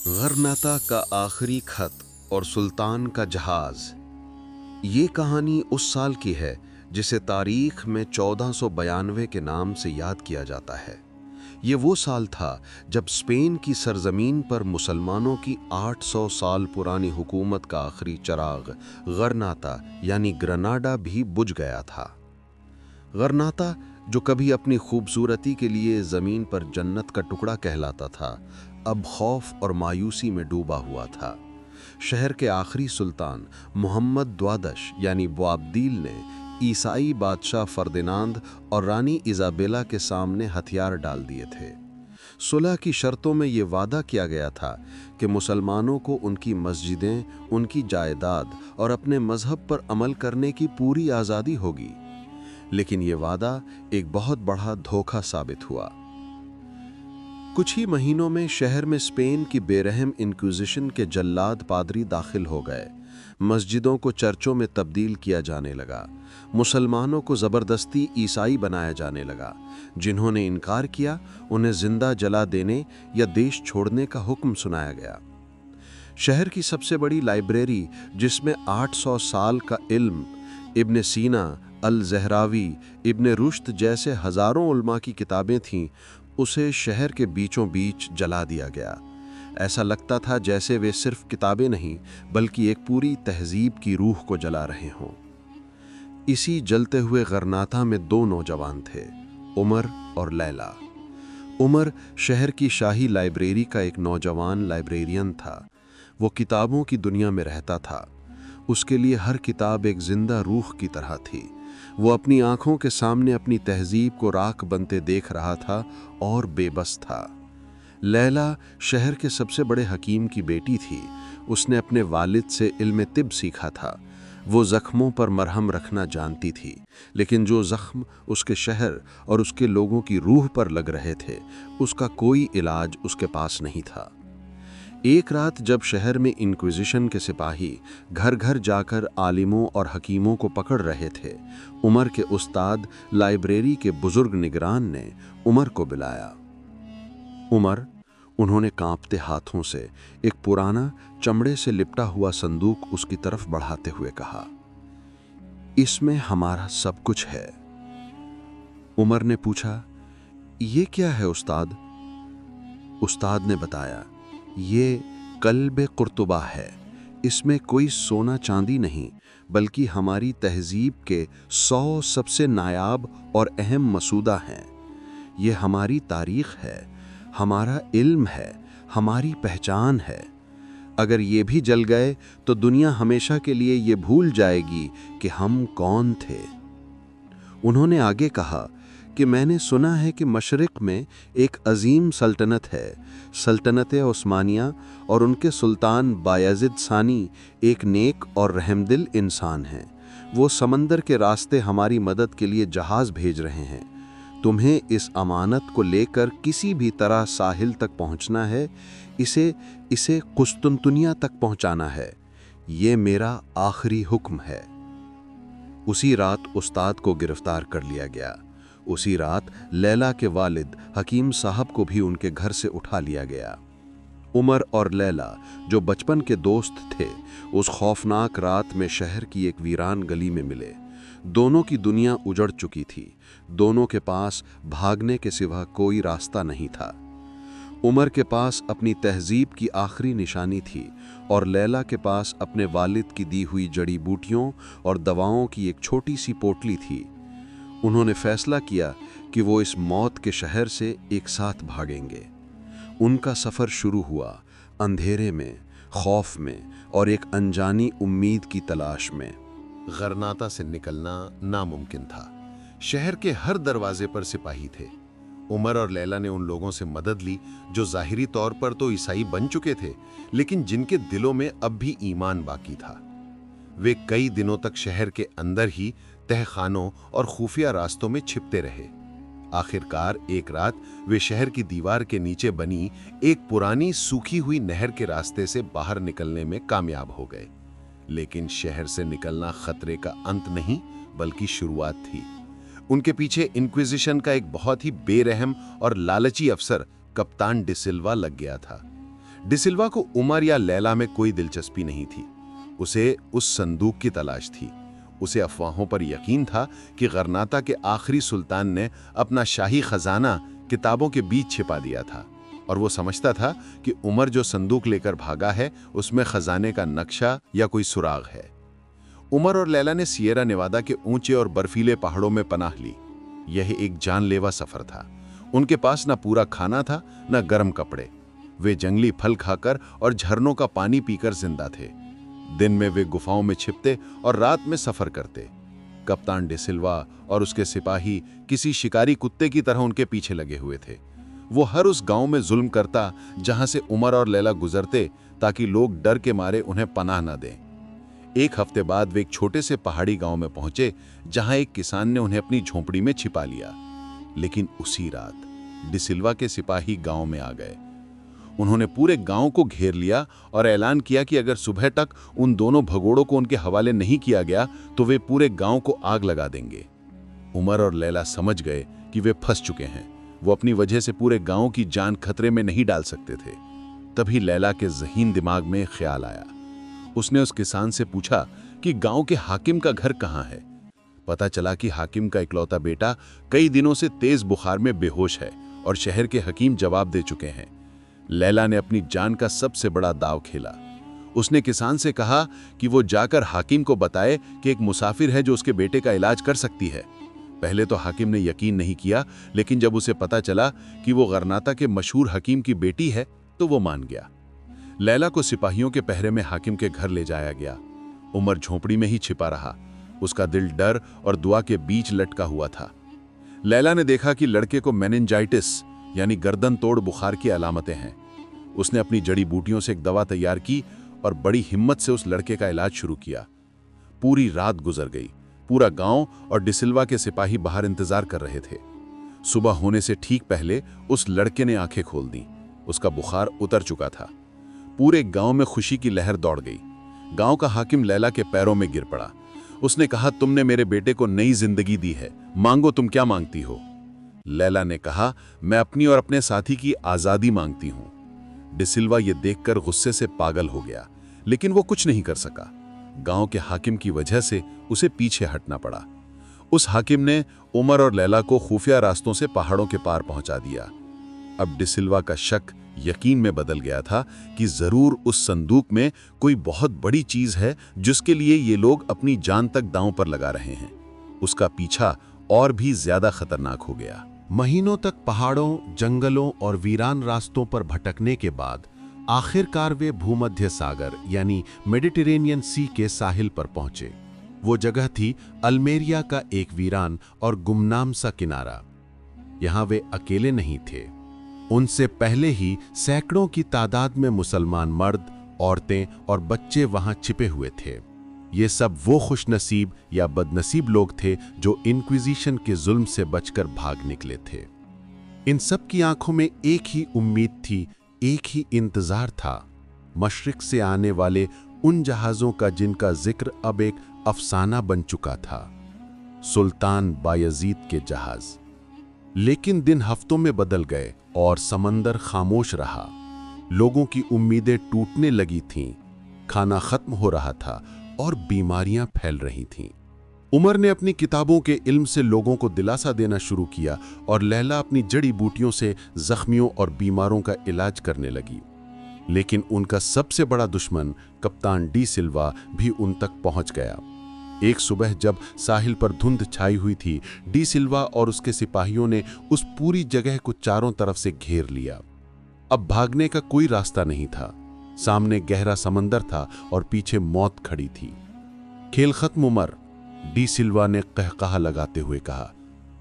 गरनाता का आखिरी खत और सुल्तान का जहाज। ये कहानी उस साल की है जिसे तारीख में 1492 के नाम से याद किया जाता है। ये वो साल था जब स्पेन की सरजमीन पर मुसलमानों की 800 साल पुरानी हुकूमत का आखिरी चिराग गरनाता यानी ग्रनाडा भी बुझ गया था। गरनाता, जो कभी अपनी खूबसूरती के लिए ज़मीन पर जन्नत का टुकड़ा कहलाता था, अब खौफ और मायूसी में डूबा हुआ था। शहर के आखिरी सुल्तान मोहम्मद द्वादश यानी बोआबदील ने ईसाई बादशाह फर्दिनांद और रानी इज़ाबेला के सामने हथियार डाल दिए थे। सुलह की शर्तों में ये वादा किया गया था कि मुसलमानों को उनकी मस्जिदें, उनकी जायदाद और अपने मजहब पर अमल करने की पूरी आज़ादी होगी। लेकिन ये वादा एक बहुत बड़ा धोखा साबित हुआ। कुछ ही महीनों में शहर में स्पेन की बेरहम इंक्विजिशन के जल्लाद पादरी दाखिल हो गए। मस्जिदों को चर्चों में तब्दील किया जाने लगा। मुसलमानों को ज़बरदस्ती ईसाई बनाया जाने लगा। जिन्होंने इनकार किया उन्हें जिंदा जला देने या देश छोड़ने का हुक्म सुनाया गया। शहर की सबसे बड़ी लाइब्रेरी, जिसमें 800 साल का इल्म, इब्न सीना, अल ज़हरावी, इब्न रुश्द जैसे हज़ारों उलमा की किताबें थीं, उसे शहर के बीचों बीच जला दिया गया। ऐसा लगता था जैसे वे सिर्फ किताबें नहीं बल्कि एक पूरी तहजीब की रूह को जला रहे हों। इसी जलते हुए गरनाता में दो नौजवान थे, उमर और लैला। उमर शहर की शाही लाइब्रेरी का एक नौजवान लाइब्रेरियन था। वो किताबों की दुनिया में रहता था। उसके लिए हर किताब एक जिंदा रूह की तरह थी। वो अपनी आंखों के सामने अपनी तहजीब को राख बनते देख रहा था और बेबस था। लैला शहर के सबसे बड़े हकीम की बेटी थी। उसने अपने वालिद से इल्म तिब सीखा था। वो जख्मों पर मरहम रखना जानती थी, लेकिन जो जख्म उसके शहर और उसके लोगों की रूह पर लग रहे थे, उसका कोई इलाज उसके पास नहीं था। एक रात जब शहर में इंक्विजिशन के सिपाही घर घर जाकर आलिमों और हकीमों को पकड़ रहे थे, उमर के उस्ताद लाइब्रेरी के बुजुर्ग निगरान ने उमर को बुलाया। उमर, उन्होंने कांपते हाथों से एक पुराना चमड़े से लिपटा हुआ संदूक उसकी तरफ बढ़ाते हुए कहा, इसमें हमारा सब कुछ है। उमर ने पूछा, ये क्या है उस्ताद? उस्ताद ने बताया, ये कल्बे कुर्तुबा है। इसमें कोई सोना चांदी नहीं बल्कि हमारी तहजीब के 100 सबसे नायाब और अहम मसूदा हैं। ये हमारी तारीख है, हमारा इल्म है, हमारी पहचान है। अगर ये भी जल गए तो दुनिया हमेशा के लिए ये भूल जाएगी कि हम कौन थे। उन्होंने आगे कहा कि मैंने सुना है कि मशरिक़ में एक अजीम सल्तनत है, सल्तनत उस्मानिया, और उनके सुल्तान बायज़िद सानी एक नेक और रहमदिल इंसान हैं। वो समंदर के रास्ते हमारी मदद के लिए जहाज़ भेज रहे हैं। तुम्हें इस अमानत को लेकर किसी भी तरह साहिल तक पहुंचना है। इसे कुस्तुनतुनिया तक पहुंचाना है। ये मेरा आखिरी हुक्म है। उसी रात उस्ताद को गिरफ्तार कर लिया गया। उसी रात लैला के वालिद हकीम साहब को भी उनके घर से उठा लिया गया। उमर और लैला, जो बचपन के दोस्त थे, उस खौफनाक रात में शहर की एक वीरान गली में मिले। दोनों की दुनिया उजड़ चुकी थी। दोनों के पास भागने के सिवा कोई रास्ता नहीं था। उमर के पास अपनी तहजीब की आखिरी निशानी थी और लैला के पास अपने वालिद की दी हुई जड़ी बूटियों और दवाओं की एक छोटी सी पोटली थी। उन्होंने फैसला किया कि वो इस मौत के शहर से एक साथ भागेंगे। उनका सफ़र शुरू हुआ, अंधेरे में, खौफ में और एक अनजानी उम्मीद की तलाश में। गरनाता से निकलना नामुमकिन था। शहर के हर दरवाजे पर सिपाही थे। उमर और लैला ने उन लोगों से मदद ली जो ज़ाहिरी तौर पर तो ईसाई बन चुके थे, लेकिन जिनके दिलों में अब भी ईमान बाकी था। वे कई दिनों तक शहर के अंदर ही तहखानों और खुफिया रास्तों में छिपते रहे। आखिरकार एक रात वे शहर की दीवार के नीचे बनी एक पुरानी सूखी हुई नहर के रास्ते से बाहर निकलने में कामयाब हो गए। लेकिन शहर से निकलना खतरे का अंत नहीं बल्कि शुरुआत थी। उनके पीछे इंक्विजिशन का एक बहुत ही बेरहम और लालची अफसर कप्तान डिसिल्वा लग गया था। डिसिल्वा को उमर या लैला में कोई दिलचस्पी नहीं थी। उसे उस संदूक की तलाश थी। उसे अफवाहों पर यकीन था कि गरनाता के आखिरी सुल्तान ने अपना शाही खजाना किताबों के बीच छिपा दिया था, और वो समझता था कि उमर जो संदूक लेकर भागा है उसमें खजाने का नक्शा या कोई सुराग है। उमर और लैला ने सिएरा नेवादा के ऊंचे और बर्फीले पहाड़ों में पनाह ली। यह एक जानलेवा सफर था। उनके पास न पूरा खाना था, न गर्म कपड़े। वे जंगली फल खाकर और झरनों का पानी पीकर जिंदा थे। दिन में वे गुफाओं में छिपते और रात में सफर करते। कप्तान डिसिल्वा और उसके सिपाही किसी शिकारी कुत्ते की तरह उनके पीछे लगे हुए थे। वो हर उस गांव में जुल्म करता जहां से उमर और लैला गुजरते, ताकि लोग डर के मारे उन्हें पनाह न दें। एक हफ्ते बाद वे एक छोटे से पहाड़ी गांव में पहुंचे, जहां एक किसान ने उन्हें अपनी झोंपड़ी में छिपा लिया। लेकिन उसी रात डिसिल्वा के सिपाही गांव में आ गए। उन्होंने पूरे गांव को घेर लिया और ऐलान किया कि अगर सुबह तक उन दोनों भगोड़ों को उनके हवाले नहीं किया गया तो वे पूरे गांव को आग लगा देंगे। उमर और लैला समझ गए कि वे फंस चुके हैं। वो अपनी वजह से पूरे गांव की जान खतरे में नहीं डाल सकते थे। तभी लैला के ज़हीन दिमाग में ख्याल आया। उसने उस किसान से पूछा कि गांव के हाकिम का घर कहाँ है। पता चला कि हाकिम का इकलौता बेटा कई दिनों से तेज बुखार में बेहोश है और शहर के हकीम जवाब दे चुके हैं। लैला ने अपनी जान का सबसे बड़ा दांव खेला। उसने किसान से कहा कि वो जाकर हाकिम को बताए कि एक मुसाफिर है जो उसके बेटे का इलाज कर सकती है। पहले तो हाकिम ने यकीन नहीं किया, लेकिन जब उसे पता चला कि वो गरनाता के मशहूर हकीम की बेटी है तो वो मान गया। लैला को सिपाहियों के पहरे में हाकिम के घर ले जाया गया। उमर झोंपड़ी में ही छिपा रहा। उसका दिल डर और दुआ के बीच लटका हुआ था। लैला ने देखा कि लड़के को मेनिंजाइटिस यानी गर्दन तोड़ बुखार की अलामतें हैं। उसने अपनी जड़ी बूटियों से एक दवा तैयार की और बड़ी हिम्मत से उस लड़के का इलाज शुरू किया। पूरी रात गुजर गई। पूरा गांव और डिसिल्वा के सिपाही बाहर इंतजार कर रहे थे। सुबह होने से ठीक पहले उस लड़के ने आंखें खोल दी। उसका बुखार उतर चुका था। पूरे गांव में खुशी की लहर दौड़ गई। गांव का हाकिम लैला के पैरों में गिर पड़ा। उसने कहा, तुमने मेरे बेटे को नई जिंदगी दी है, मांगो, तुम क्या मांगती हो? लैला ने कहा, मैं अपनी और अपने साथी की आजादी मांगती हूं। डिसिल्वा ये देखकर गुस्से से पागल हो गया, लेकिन वो कुछ नहीं कर सका। गांव के हाकिम की वजह से उसे पीछे हटना पड़ा। उस हाकिम ने उमर और लैला को खुफिया रास्तों से पहाड़ों के पार पहुंचा दिया। अब डिसिल्वा का शक यकीन में बदल गया था कि जरूर उस संदूक में कोई बहुत बड़ी चीज है जिसके लिए ये लोग अपनी जान तक दांव पर लगा रहे हैं। उसका पीछा और भी ज्यादा खतरनाक हो गया। महीनों तक पहाड़ों, जंगलों और वीरान रास्तों पर भटकने के बाद आखिरकार वे भूमध्य सागर यानी मेडिटेरेनियन सी के साहिल पर पहुंचे। वो जगह थी अल्मेरिया का एक वीरान और गुमनाम सा किनारा। यहां वे अकेले नहीं थे। उनसे पहले ही सैकड़ों की तादाद में मुसलमान मर्द, औरतें और बच्चे वहां छिपे हुए थे। ये सब वो खुशनसीब या बदनसीब लोग थे जो इंक्विजिशन के जुल्म से बचकर भाग निकले थे। इन सब की आंखों में एक ही उम्मीद थी, एक ही इंतजार था, मशरिक से आने वाले उन जहाज़ों का जिनका जिक्र अब एक अफसाना बन चुका था, सुल्तान बायजीद के जहाज। लेकिन दिन हफ्तों में बदल गए और समंदर खामोश रहा। लोगों की उम्मीदें टूटने लगी थीं, खाना खत्म हो रहा था और बीमारियां फैल रही थीं। उमर ने अपनी किताबों के इल्म से लोगों को दिलासा देना शुरू किया और लैला अपनी जड़ी बूटियों से जख्मियों और बीमारों का इलाज करने लगी। लेकिन उनका सबसे बड़ा दुश्मन कप्तान डिसिल्वा भी उन तक पहुंच गया। एक सुबह जब साहिल पर धुंध छाई हुई थी, डिसिल्वा और उसके सिपाहियों ने उस पूरी जगह को चारों तरफ से घेर लिया। अब भागने का कोई रास्ता नहीं था। सामने गहरा समंदर था और पीछे मौत खड़ी थी। खेल खत्म उमर, डिसिल्वा ने कहकहा लगाते हुए कहा,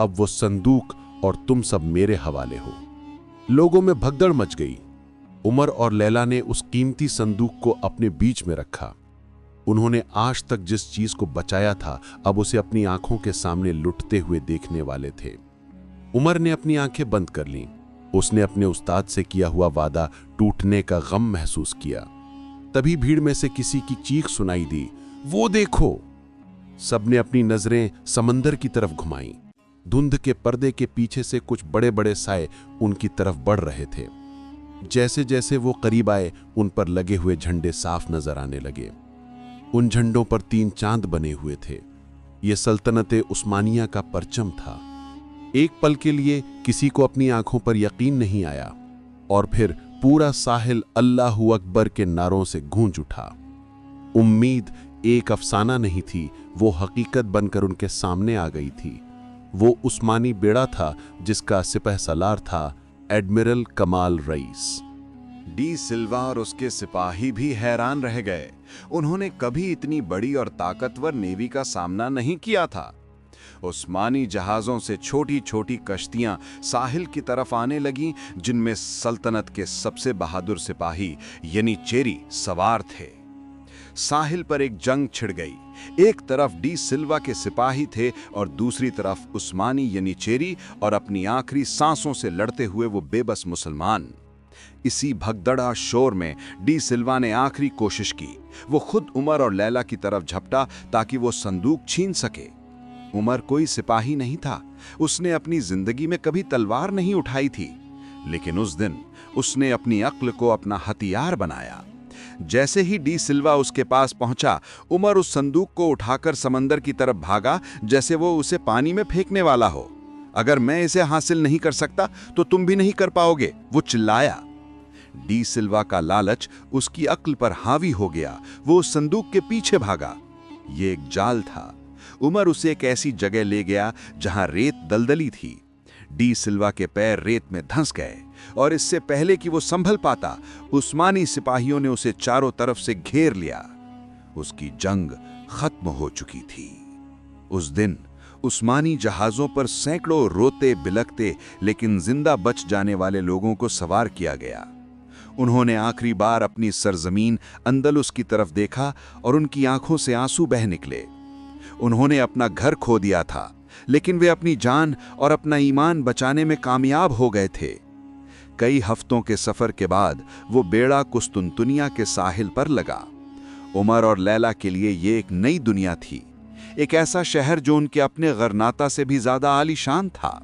अब वो संदूक और तुम सब मेरे हवाले हो। लोगों में भगदड़ मच गई। उमर और लैला ने उस कीमती संदूक को अपने बीच में रखा। उन्होंने आज तक जिस चीज को बचाया था, अब उसे अपनी आंखों के सामने लुटते हुए देखने वाले थे। उमर ने अपनी आंखें बंद कर लीं। उसने अपने उस्ताद से किया हुआ वादा टूटने का गम महसूस किया। तभी भीड़ में से किसी की चीख सुनाई दी, वो देखो! सबने अपनी नजरें समंदर की तरफ घुमाईं। धुंध के पर्दे के पीछे से कुछ बड़े बड़े साए उनकी तरफ बढ़ रहे थे। जैसे जैसे वो करीब आए, उन पर लगे हुए झंडे साफ नजर आने लगे। उन झंडों पर 3 चांद बने हुए थे। ये सल्तनत उस्मानिया का परचम था। एक पल के लिए किसी को अपनी आंखों पर यकीन नहीं आया, और फिर पूरा साहिल अल्लाहू अकबर के नारों से गूंज उठा। उम्मीद एक अफसाना नहीं थी, वो हकीकत बनकर उनके सामने आ गई थी। वो उस्मानी बेड़ा था जिसका सिपह सलार था एडमिरल कमाल रईस। डी सिल्वा और उसके सिपाही भी हैरान रह गए। उन्होंने कभी इतनी बड़ी और ताकतवर नेवी का सामना नहीं किया था। उस्मानी जहाज़ों से छोटी छोटी कश्तियां साहिल की तरफ आने लगीं, जिनमें सल्तनत के सबसे बहादुर सिपाही येनिचेरी सवार थे। साहिल पर एक जंग छिड़ गई। एक तरफ डी सिल्वा के सिपाही थे और दूसरी तरफ उस्मानी येनिचेरी और अपनी आखिरी सांसों से लड़ते हुए वो बेबस मुसलमान। इसी भगदड़ा शोर में डी सिल्वा ने आखिरी कोशिश की। वो खुद उमर और लैला की तरफ झपटा ताकि वो संदूक छीन सके। उमर कोई सिपाही नहीं था, उसने अपनी जिंदगी में कभी तलवार नहीं उठाई थी, लेकिन उस दिन उसने अपनी अक्ल को अपना हथियार बनाया। जैसे ही डी सिल्वा उसके पास पहुंचा, उमर उस संदूक को उठाकर समंदर की तरफ भागा, जैसे वो उसे पानी में फेंकने वाला हो। अगर मैं इसे हासिल नहीं कर सकता तो तुम भी नहीं कर पाओगे, वो चिल्लाया। डी सिल्वा का लालच उसकी अक्ल पर हावी हो गया। वो उस संदूक के पीछे भागा। ये एक जाल था। उमर उसे एक ऐसी जगह ले गया जहां रेत दलदली थी। डी सिल्वा के पैर रेत में धंस गए और इससे पहले कि वो संभल पाता, उस्मानी सिपाहियों ने उसे चारों तरफ से घेर लिया। उसकी जंग खत्म हो चुकी थी। उस दिन उस्मानी जहाजों पर सैकड़ों रोते बिलखते लेकिन जिंदा बच जाने वाले लोगों को सवार किया गया। उन्होंने आखिरी बार अपनी सरजमीन अंदलुस की तरफ देखा और उनकी आंखों से आंसू बह निकले। उन्होंने अपना घर खो दिया था, लेकिन वे अपनी जान और अपना ईमान बचाने में कामयाब हो गए थे। कई हफ्तों के सफर के बाद वो बेड़ा कुस्तुनतुनिया के साहिल पर लगा। उमर और लैला के लिए ये एक नई दुनिया थी, एक ऐसा शहर जो उनके अपने गरनाता से भी ज्यादा आलीशान था।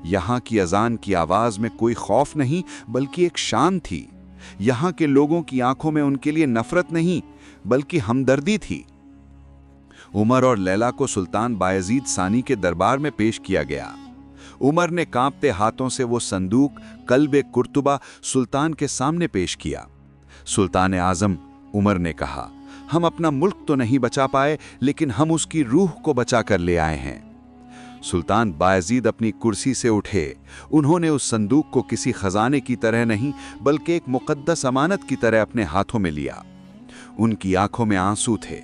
यहाँ की अजान की आवाज में कोई खौफ नहीं, बल्कि एक शान थी। यहाँ के लोगों की आंखों में उनके लिए नफरत नहीं, बल्कि हमदर्दी थी। उमर और लैला को सुल्तान बायजीद सानी के दरबार में पेश किया गया। उमर ने कांपते हाथों से वो संदूक कल्बे कुर्तुबा सुल्तान के सामने पेश किया। सुल्तान आजम, उमर ने कहा, हम अपना मुल्क तो नहीं बचा पाए, लेकिन हम उसकी रूह को बचा कर ले आए हैं। सुल्तान बायजीद अपनी कुर्सी से उठे। उन्होंने उस संदूक को किसी खजाने की तरह नहीं, बल्कि एक मुकद्दस अमानत की तरह अपने हाथों में लिया। उनकी आंखों में आंसू थे।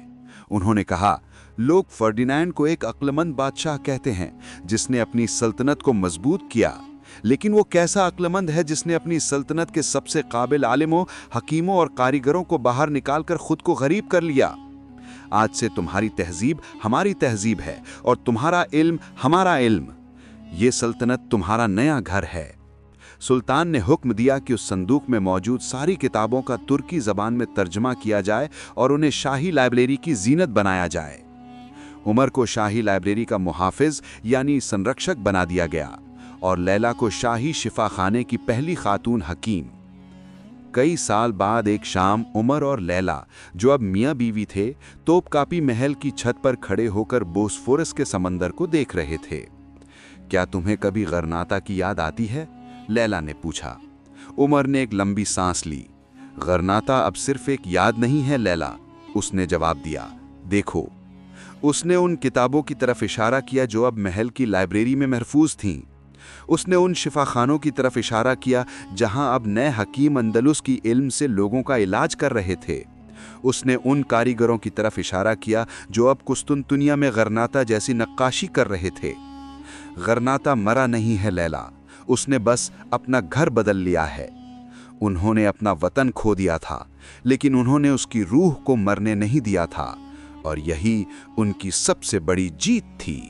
उन्होंने कहा, लोग फर्डिनैंड को एक अक्लमंद बादशाह कहते हैं जिसने अपनी सल्तनत को मजबूत किया, लेकिन वो कैसा अक्लमंद है जिसने अपनी सल्तनत के सबसे काबिल आलिमों, हकीमों और कारीगरों को बाहर निकालकर खुद को गरीब कर लिया। आज से तुम्हारी तहजीब हमारी तहजीब है और तुम्हारा इल्म हमारा इल्म। ये सल्तनत तुम्हारा नया घर है। सुल्तान ने हुक्म दिया कि उस संदूक में मौजूद सारी किताबों का तुर्की जबान में तर्जमा किया जाए और उन्हें शाही लाइब्रेरी की जीनत बनाया जाए। उमर को शाही लाइब्रेरी का मुहाफिज यानी संरक्षक बना दिया गया और लैला को शाही शिफाखाने की पहली खातून हकीम। कई साल बाद एक शाम उमर और लैला, जो अब मियाँ बीवी थे, तोपकापी महल की छत पर खड़े होकर बोस्फोरस के समंदर को देख रहे थे। क्या तुम्हें कभी गरनाता की याद आती है? लैला ने पूछा। उमर ने एक लंबी सांस ली। गरनाता अब सिर्फ एक याद नहीं है लैला, उसने जवाब दिया। देखो, उसने उन किताबों की तरफ इशारा किया जो अब महल की लाइब्रेरी में महफूज थीं। उसने उन शिफाखानों की तरफ इशारा किया जहां अब नए हकीम अंदलुस की इल्म से लोगों का इलाज कर रहे थे। उसने उन कारीगरों की तरफ इशारा किया जो अब कुस्तुनतुनिया में गरनाता जैसी नक्काशी कर रहे थे। गरनाता मरा नहीं है लैला, उसने बस अपना घर बदल लिया है। उन्होंने अपना वतन खो दिया था, लेकिन उन्होंने उसकी रूह को मरने नहीं दिया था, और यही उनकी सबसे बड़ी जीत थी।